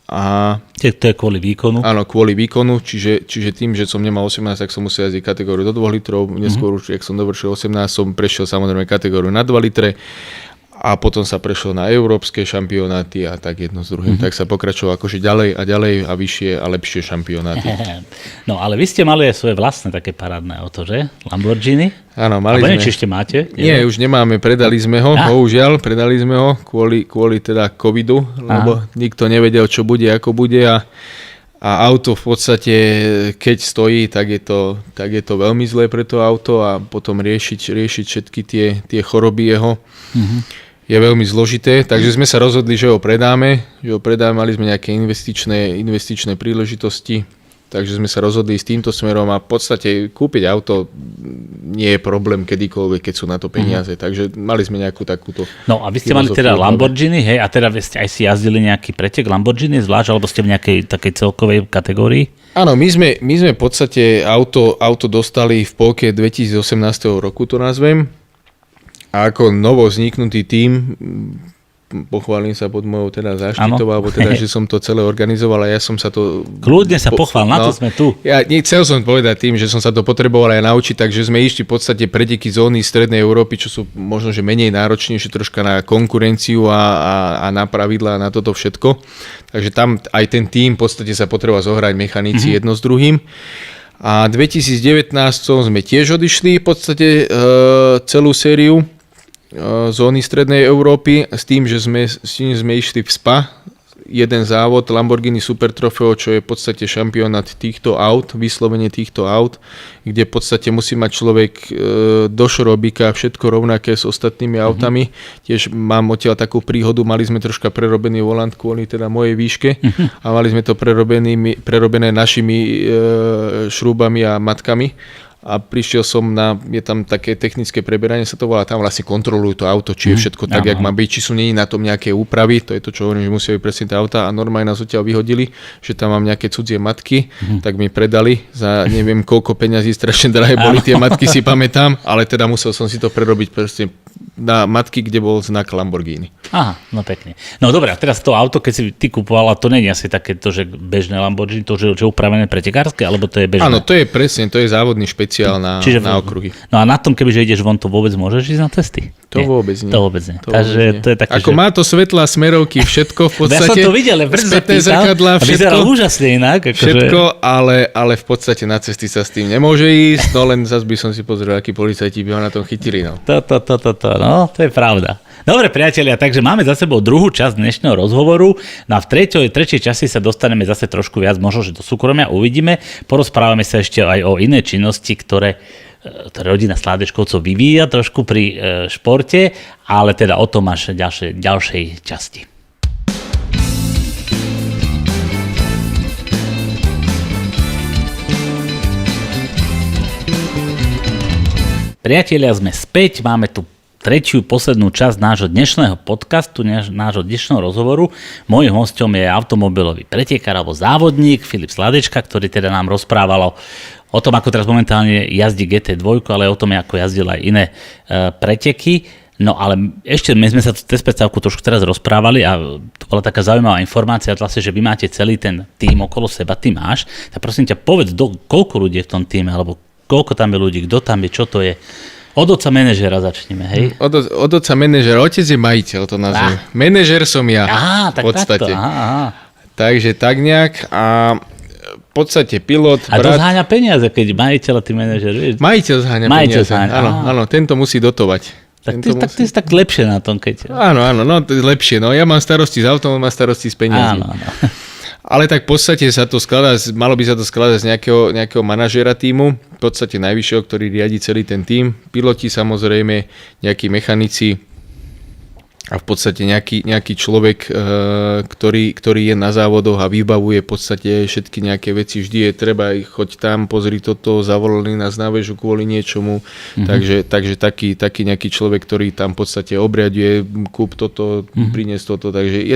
A to je kvôli výkonu? Áno, kvôli výkonu, čiže tým, že som nemal 18, tak som musel jazdiť kategóriu do 2 litrov, neskôr už, jak som dovršil 18, som prešiel samozrejme kategóriu na 2 litre. A potom sa prešlo na európske šampionáty a tak jedno s druhým. Tak sa pokračovalo akože ďalej a vyššie a lepšie šampionáty. No ale vy ste mali aj svoje vlastné také parádne auto, že? Lamborghini? Áno, mali sme. Či ešte máte? Nie, už nemáme, predali sme ho, bohužiaľ, kvôli teda covidu, lebo nikto nevedel, čo bude, ako bude a auto v podstate, keď stojí, tak je to veľmi zlé pre to auto a potom riešiť všetky tie choroby jeho. je veľmi zložité, takže sme sa rozhodli, že ho predáme, mali sme nejaké investičné príležitosti, takže sme sa rozhodli s týmto smerom a v podstate kúpiť auto nie je problém kedykoľvek, keď sú na to peniaze, takže mali sme nejakú takúto... No a vy ste mali teda Lamborghini, hej, a teda vy ste aj si jazdili nejaký pretek Lamborghini zvlášť, alebo ste v nejakej takej celkovej kategórii? Áno, my sme v podstate auto dostali v polke 2018 roku, to nazvem. A ako novo vzniknutý tím, pochválim sa pod mojou teda záštitou, alebo teda, že som to celé organizoval a ja som sa to... Kľudne sa pochvál, na to sme tu. Ja chcel som povedať tým, že som sa to potreboval aj naučiť, takže sme išli v podstate preteky zóny strednej Európy, čo sú možno, že menej náročnejšie troška na konkurenciu a na pravidlá, na toto všetko. Takže tam aj ten tím v podstate sa potreboval zohrať mechanici jedno s druhým. A 2019 sme tiež odišli v podstate celú sériu zóny strednej Európy s tým, že sme išli v Spa, jeden závod Lamborghini Super Trofeo, čo je v podstate šampionát týchto aut, vyslovene týchto aut, kde v podstate musí mať človek do šrobíka všetko rovnaké s ostatnými autami. Tiež mám odtiaľ takú príhodu, mali sme troška prerobený volant kvôli teda mojej výške a mali sme to prerobené našimi šrúbami a matkami. A prišiel som je tam také technické preberanie, sa to volá, tam vlastne kontrolujú to auto, či je všetko tak, jak má byť, či sú nie na tom nejaké úpravy, to je to, čo hovorím, že musia byť presne tie auta a normálne nás odtiaľ vyhodili, že tam mám nejaké cudzie matky, tak mi predali za neviem koľko peňazí, strašne drahé boli tie matky, si pamätám, ale teda musel som si to prerobiť presne na matky, kde bol znak Lamborghini. Aha, no pekne. No dobré, a teraz to auto, keď si ty kupovala, to nie je asi takéto, že bežné Lamborghini, to, že upravené pretekárske, alebo to je bežné? Áno, to je presne, to je závodný špeciál na okruhy. No a na tom, kebyže ideš von, to vôbec môžeš ísť na testy? To vôbec nie. To vôbec nie. Takže to je také, ako má to svetlá, smerovky, všetko v podstate. Ja som to videl, spätné zrkadlá, všetko. Vyzeral úžasne inak. Všetko, ale v podstate na cesty sa s tým nemôže ísť, no len zase by som si pozrel, akí policajti by ho na tom chytili. No. No, to je pravda. Dobre, priatelia, takže máme za sebou druhú časť dnešného rozhovoru. No a v tretej časti sa dostaneme zase trošku viac, možno, že do súkromia uvidíme. Porozprávame sa ešte aj o inej činnosti, ktoré rodina Sládečkovcov vyvíja trošku pri športe, ale teda o tom až ďalšej časti. Priatelia, sme späť, máme tu tretiu, poslednú časť nášho dnešného podcastu, nášho dnešného rozhovoru. Mojím hosťom je automobilový pretekár alebo závodník Filip Sládečka, ktorý teda nám rozprával o tom, ako teraz momentálne jazdí GT2, ale o tom, ako jazdil aj iné preteky. No ale ešte my sme sa cez predstavku trošku teraz rozprávali a to bola taká zaujímavá informácia, vlastne, že vy máte celý ten tím okolo seba, ty máš. Tak prosím ťa, povedz, koľko ľudí je v tom týme, alebo koľko tam je ľudí, kto tam je, čo to je. Od otca manažera začneme, hej? Od otca manažera, otec je majiteľ, to nazvem. Manažer som ja, tak v podstate. Takto, aha. Takže tak nejak a v podstate pilot, a to zháňa peniaze, keď majiteľ a ty manažer, vieš? Majiteľ zháňa peniaze, áno, tento musí dotovať. Tak ty si tak lepšie na tom, keď... Áno, no to je lepšie, no ja mám starosti s autom, on má starosti s peniazmi. Áno. Ale tak v podstate sa to skladá, malo by sa to skladať z nejakého manažéra tímu, v podstate najvyššieho, ktorý riadi celý ten tím, piloti samozrejme, nejakí mechanici a v podstate nejaký človek, ktorý je na závodoch a vybavuje v podstate všetky nejaké veci. Vždy je treba choď tam, pozri toto, zavolali nás na väžu kvôli niečomu. Takže taký nejaký človek, ktorý tam v podstate obriaduje, kúp toto, prinies toto. Takže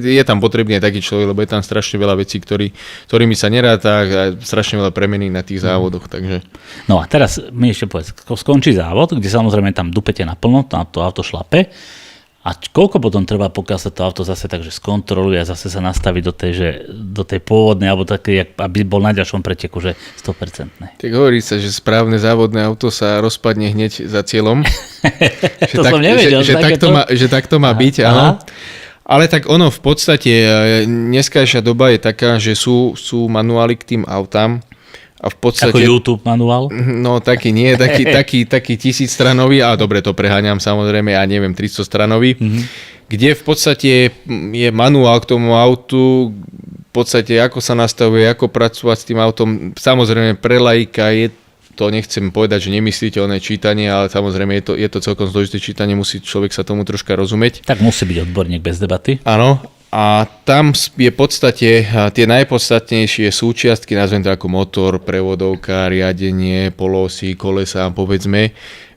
je tam potrebný aj taký človek, lebo je tam strašne veľa vecí, ktorými sa neráta a strašne veľa premení na tých závodoch. Takže. No a teraz mi ešte povedz, skončí závod, kde samozrejme tam dupete naplno, to auto šlape. A koľko potom trvá, pokiaľ sa to auto zase takže skontroluje a zase sa nastaví do tej pôvodnej, alebo také, aby bol na ďalšom preteku, že 100%. Tak hovorí sa, že správne závodné auto sa rozpadne hneď za cieľom. Som nevedel. Že tak to má byť, áno. Ale tak ono v podstate, dneskajšia doba je taká, že sú manuály k tým autám. A v podstate, ako YouTube manuál? No taký nie, taký 1000-stranový, a dobre to preháňam samozrejme, ja neviem, 300-stranový, kde v podstate je manuál k tomu autu, v podstate ako sa nastavuje, ako pracovať s tým autom. Samozrejme pre laika je to nechcem povedať, že nemysliteľné čítanie, ale samozrejme je to celkom zložité čítanie, musí človek sa tomu troška rozumieť. Tak musí byť odborník bez debaty. Áno, a tam je v podstate tie najpodstatnejšie súčiastky, nazvem to ako motor, prevodovka, riadenie, polosy, kolesa, povedzme,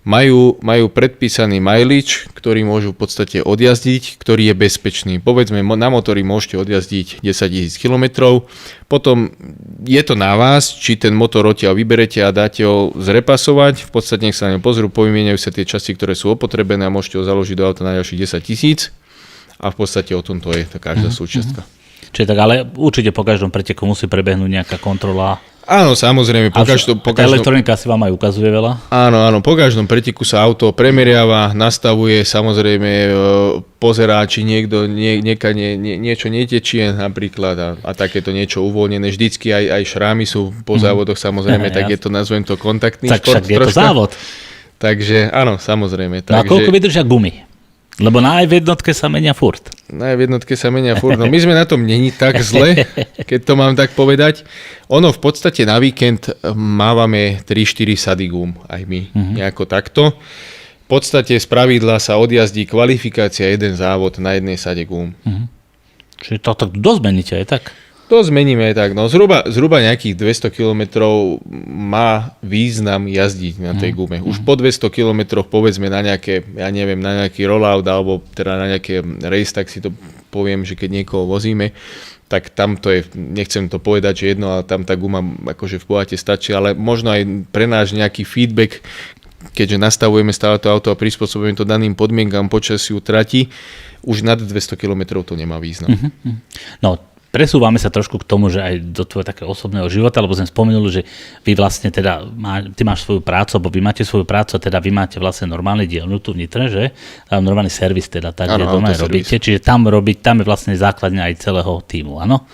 majú predpísaný mileage, ktorý môžu v podstate odjazdiť, ktorý je bezpečný. Povedzme, na motori môžete odjazdiť 10 000 km, potom je to na vás, či ten motor odtiaľ vyberete a dáte ho zrepasovať, v podstate nech sa na ňom pozrú, povymieňajú sa tie časti, ktoré sú opotrebené a môžete ho založiť do auta na ďalších 10 000 a v podstate o tom to je tá každá súčiastka. Čiže tak, ale určite po každom preteku musí prebehnúť nejaká kontrola. Áno, samozrejme. Tá elektronika si vám aj ukazuje veľa? Áno, po každom preteku sa auto premeriava, nastavuje, samozrejme pozerá, či niekto niečo netečie napríklad a takéto niečo uvoľnené. Vždycky aj šrámy sú po závodoch, samozrejme, tak je to, nazvem to, kontaktný tak šport. Tak však je to závod. Takže áno, samozrejme. No a koľko vydržia gumy? Lebo na v jednotke sa menia furt. No my sme na tom není tak zle, keď to mám tak povedať. Ono v podstate na víkend mávame 3-4 sady gum, aj my, nejako takto. V podstate z pravidla sa odjazdí kvalifikácia jeden závod na jednej sade gum. Čiže to tak dosť meníte aj tak? To zmeníme tak, no zhruba nejakých 200 km má význam jazdiť na tej gume. Už po 200 km povedzme na nejaké, na nejaký rollout alebo teda na nejaké race, tak si to poviem, že keď niekoho vozíme, tak tam to je, nechcem to povedať, že jedno, ale tam tá guma akože v pohode stačí, ale možno aj pre náš nejaký feedback, keďže nastavujeme stále to auto a prispôsobujeme to daným podmienkam, počasiu, trati, už nad 200 km to nemá význam. No, presúvame sa trošku k tomu, že aj do tvojho takého osobného života, lebo sme spomenuli, že vy vlastne teda, ty máš svoju prácu, alebo vy máte svoju prácu a teda vy máte vlastne normálny dielňu tu v Nitre, že? Normálny servis teda, tak, kde doma robíte, čiže tam je vlastne základňa aj celého tímu, áno?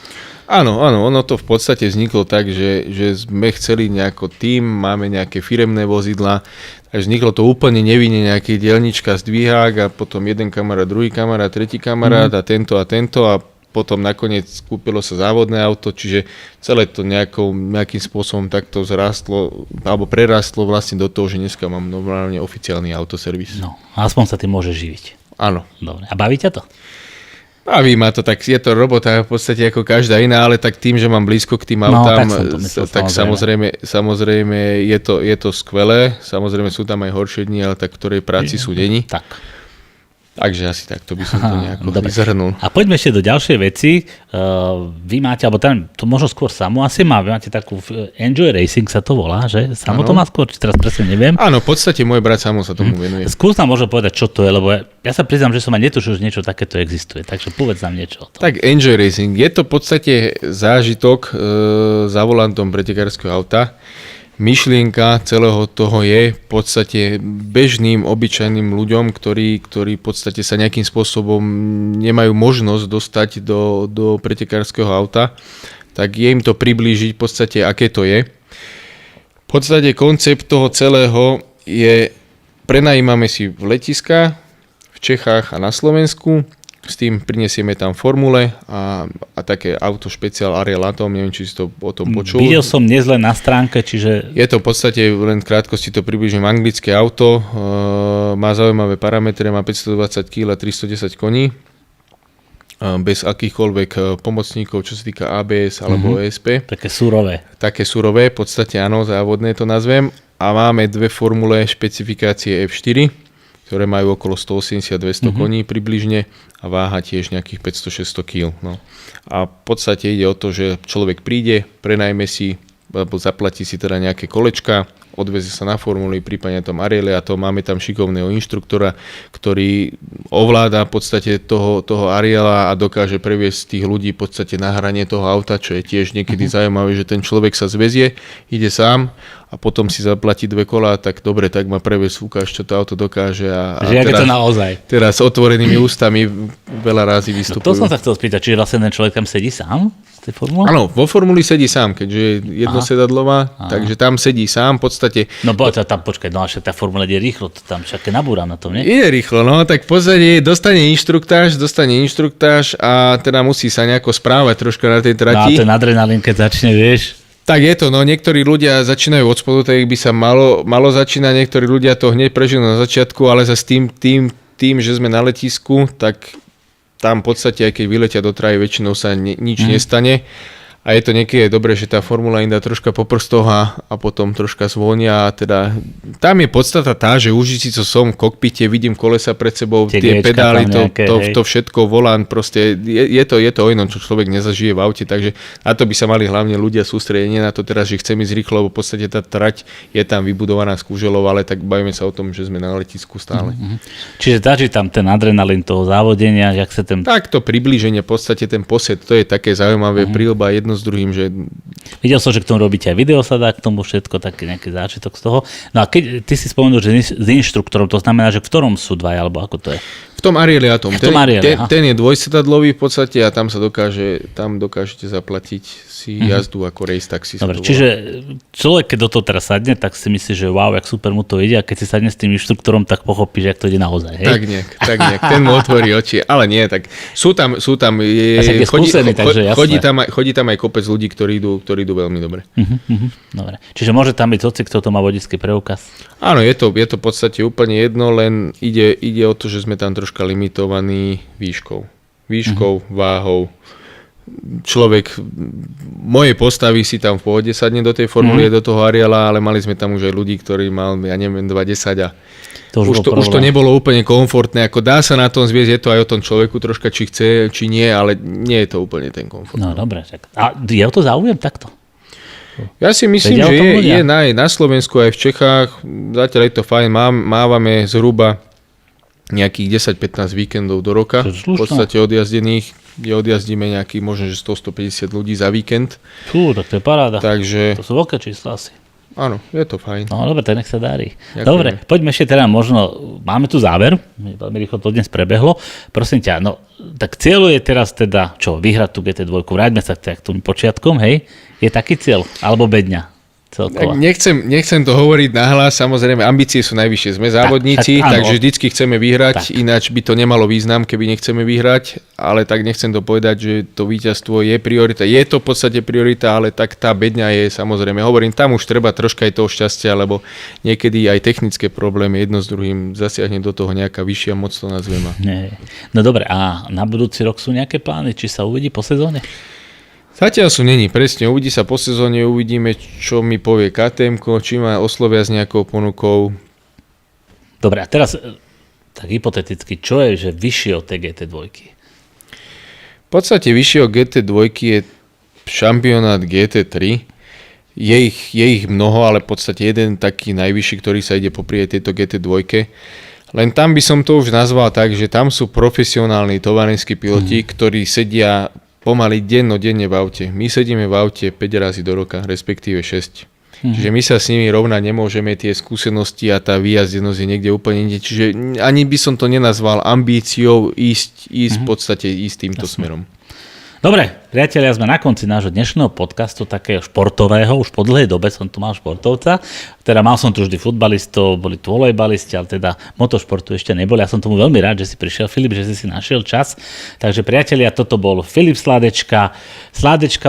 Áno, ono to v podstate vzniklo tak, že sme chceli nejako tím, máme nejaké firemné vozidla, takže vzniklo to úplne nevinne, nejaký dielnička zdvíhák a potom jeden kamarát, druhý kamarát, tretí kamarát a tento a potom nakoniec kúpilo sa závodné auto, čiže celé to nejakým spôsobom takto zrástlo alebo prerastlo vlastne do toho, že dneska mám normálne oficiálny autoservis. No, aspoň sa tým môže živiť. Áno. Dobre. A baví ťa to? Baví ma to, tak je to robota v podstate ako každá iná, ale tak tým, že mám blízko k tým autám, tak samozrejme je to skvelé. Samozrejme sú tam aj horšie dni, ale tak v ktorej práci sú deni. Tak. Takže asi takto by som to nejako vyzhrnul. A poďme ešte do ďalšej veci. Vy máte, alebo tam to možno skôr Samo asi má, vy máte takú Enjoy Racing sa to volá, že? Samo to má skôr, či teraz presne neviem. Áno, v podstate môj brat Samo sa tomu venuje. Skús nám možno povedať, čo to je, lebo ja sa priznám, že som aj netušil, že niečo takéto existuje, takže povedz nám niečo o tom. Tak Enjoy Racing, je to v podstate zážitok za volantom pretekárskeho auta. Myšlienka celého toho je v podstate bežným, obyčajným ľuďom, ktorí v podstate sa nejakým spôsobom nemajú možnosť dostať do pretekárskeho auta, tak je im to priblížiť v podstate, aké to je. V podstate koncept toho celého je, prenajímame si v letiska v Čechách a na Slovensku, s tým prinesieme tam formule a také auto špeciál Ariel Atom, neviem, či si to o tom počul. Videl som dnes len na stránke, čiže... Je to v podstate, len v krátkosti to približím, anglické auto, má zaujímavé parametre, má 520 kg a 310 koní, bez akýchkoľvek pomocníkov, čo sa týka ABS alebo ESP. Také surové. V podstate áno, závodné to nazvem. A máme dve formule špecifikácie F4, ktoré majú okolo 180-200 koní približne a váha tiež nejakých 500-600 kg. No. A v podstate ide o to, že človek príde, prenajme si, alebo zaplatí si teda nejaké kolečka, odvezie sa na formuli, prípadne tam Ariele a to máme tam šikovného inštruktora, ktorý ovláda v podstate toho Ariela a dokáže previesť tých ľudí v podstate na hranie toho auta, čo je tiež niekedy zaujímavé, že ten človek sa zvezie, ide sám a potom si zaplatí 2 kola, tak dobre, tak ma previesť, ukáž, čo to auto dokáže. A teraz, to naozaj. Teraz s otvorenými ústami veľa razy vystupujú. No to som sa chcel spýtať, čiže vlastne ten človek tam sedí sám? Áno, vo formuli sedí sám, keďže je jednosedadlová, takže tam sedí sám v podstate. No počkaj, no až tá formula ide rýchlo, to tam však nabúram na tom, nie? Ide rýchlo, no, tak v podstate dostane inštruktáž a teda musí sa nejako správať troška na tej trati. No a ten adrenalín, keď začne, vieš. Tak je to, no niektorí ľudia začínajú od spodu, tak by sa malo začínať, niektorí ľudia to hneď prežili na začiatku, ale za tým, že sme na letisku, tak tam v podstate, aj keď vyletia do traje, väčšinou sa nič nestane. A je to niekedy dobré, že tá formula im dá troška po prstoch a potom troška zvonia. A teda, tam je podstata tá, že užiť si to som v kokpite, vidím kolesa pred sebou, tie pedály, to všetko, volant, proste je to o inom, čo človek nezažije v aute, takže na to by sa mali hlavne ľudia sústrediť, nie na to teraz, že chcem ísť rýchlo, lebo v podstate tá trať je tam vybudovaná z kuželov, ale tak bavíme sa o tom, že sme na letisku stále. Čiže zaží tam ten adrenalín toho závodenia, jak sa ten... Tak to priblíženie, v podstate ten posed, to je také zaujímavé, príľba jedno s druhým, že... Videl som, že k tomu robíte aj video, sa dá k tomu všetko, taký nejaký záčitok z toho. No a keď ty si spomenul, že s inštruktorom, to znamená, že v ktorom sú dvaja, alebo ako to je? V tom Arieli Atom. Ten je dvojsedadlový v podstate a tam dokážete zaplatiť si jazdu ako race taxi. Dobre, čiže človek, keď do toho teraz sadne, tak si myslí, že wow, jak super mu to ide, a keď si sadne s tým inštruktorom, tak pochopí, že jak to ide naozaj. Hej? Tak nejak. Ten mu otvorí oči, ale nie, tak sú tam chodí tam aj kopec ľudí, ktorí idú veľmi dobre. Dobre. Čiže môže tam byť hoci, kto to má vodický preukaz? Áno, je to v podstate úplne jedno, len ide o to, že sme tam troška limitovaní výškou, váhou. Človek mojej postavy si tam v pohode sadne do tej formuly, do toho Ariela, ale mali sme tam už aj ľudí, ktorí mal, 20 a už to nebolo úplne komfortné, ako dá sa na tom zviesť, je to aj o tom človeku troška, či chce, či nie, ale nie je to úplne ten komfort. No dobre, a je o to záujem takto? Ja si myslím, že je na Slovensku aj v Čechách, zatiaľ je to fajn, mávame zhruba nejakých 10-15 víkendov do roka, v podstate odjazdených, kde odjazdíme nejakých možno, že 100-150 ľudí za víkend. Fú, tak to je paráda. Takže... To sú veľké čísla asi. Áno, je to fajn. No dobre, tak nech sa darí. Ďakujem. Dobre, poďme ešte teda možno, máme tu záver, veľmi rýchlo to dnes prebehlo. Prosím ťa, no tak cieľ je teraz teda, čo, vyhrať tú GT2, vráťme sa k tým počiatkom, hej? Je taký cieľ? Alebo bedňa? Nechcem to hovoriť nahlas, samozrejme ambície sú najvyššie, sme závodníci, takže vždycky chceme vyhrať, ináč by to nemalo význam, keby nechceme vyhrať, ale tak nechcem to povedať, že to víťazstvo je priorita. Je to v podstate priorita, ale tak tá bedňa je samozrejme, hovorím, tam už treba troška aj toho šťastia, lebo niekedy aj technické problémy jedno s druhým zasiahne do toho nejaká vyššia moc, to nazveme. No dobre, a na budúci rok sú nejaké plány, či sa uvidí po sezóne? Zatiaľ sú není, presne, uvidí sa po sezóne, uvidíme, čo mi povie KTM-ko, či ma oslovia s nejakou ponukou. Dobre, a teraz tak hypoteticky, čo je, že vyššie od tej GT2? V podstate vyššie od GT2 je šampionát GT3. Je ich mnoho, ale v podstate jeden taký najvyšší, ktorý sa ide poprieť tejto GT2. Len tam by som to už nazval tak, že tam sú profesionálni tovarenskí piloti, ktorí sedia pomaly dennodenne v aute. My sedíme v aute 5 razy do roka, respektíve 6. Čiže my sa s nimi rovnať nemôžeme, tie skúsenosti a tá výjazdenosť je niekde úplne inde. Čiže ani by som to nenazval ambíciou ísť v podstate týmto smerom. Dobre, priatelia, sme na konci nášho dnešného podcastu, takého športového, už po dlhej dobe som tu mal športovca, teda mal som tu vždy futbalistov, boli tu volejbalisti, ale teda motošportu ešte neboli. Ja som tomu veľmi rád, že si prišiel, Filip, že si našiel čas. Takže priatelia, toto bol Filip Sládečka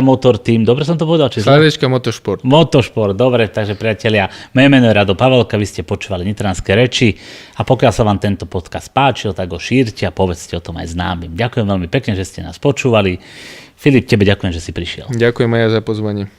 Motor Team, dobre som to povedal? Sládečka Motošport. Motošport, dobre, takže priatelia, moje meno je Rado Pavelka, vy ste počúvali Nitranské reči a pokiaľ sa vám tento podcast páčil, tak ho šírte a povedzte o tom aj známym. Ďakujem veľmi pekne, že ste nás počúvali. Filip, tebe ďakujem, že si prišiel. Ďakujem aj ja za pozvanie.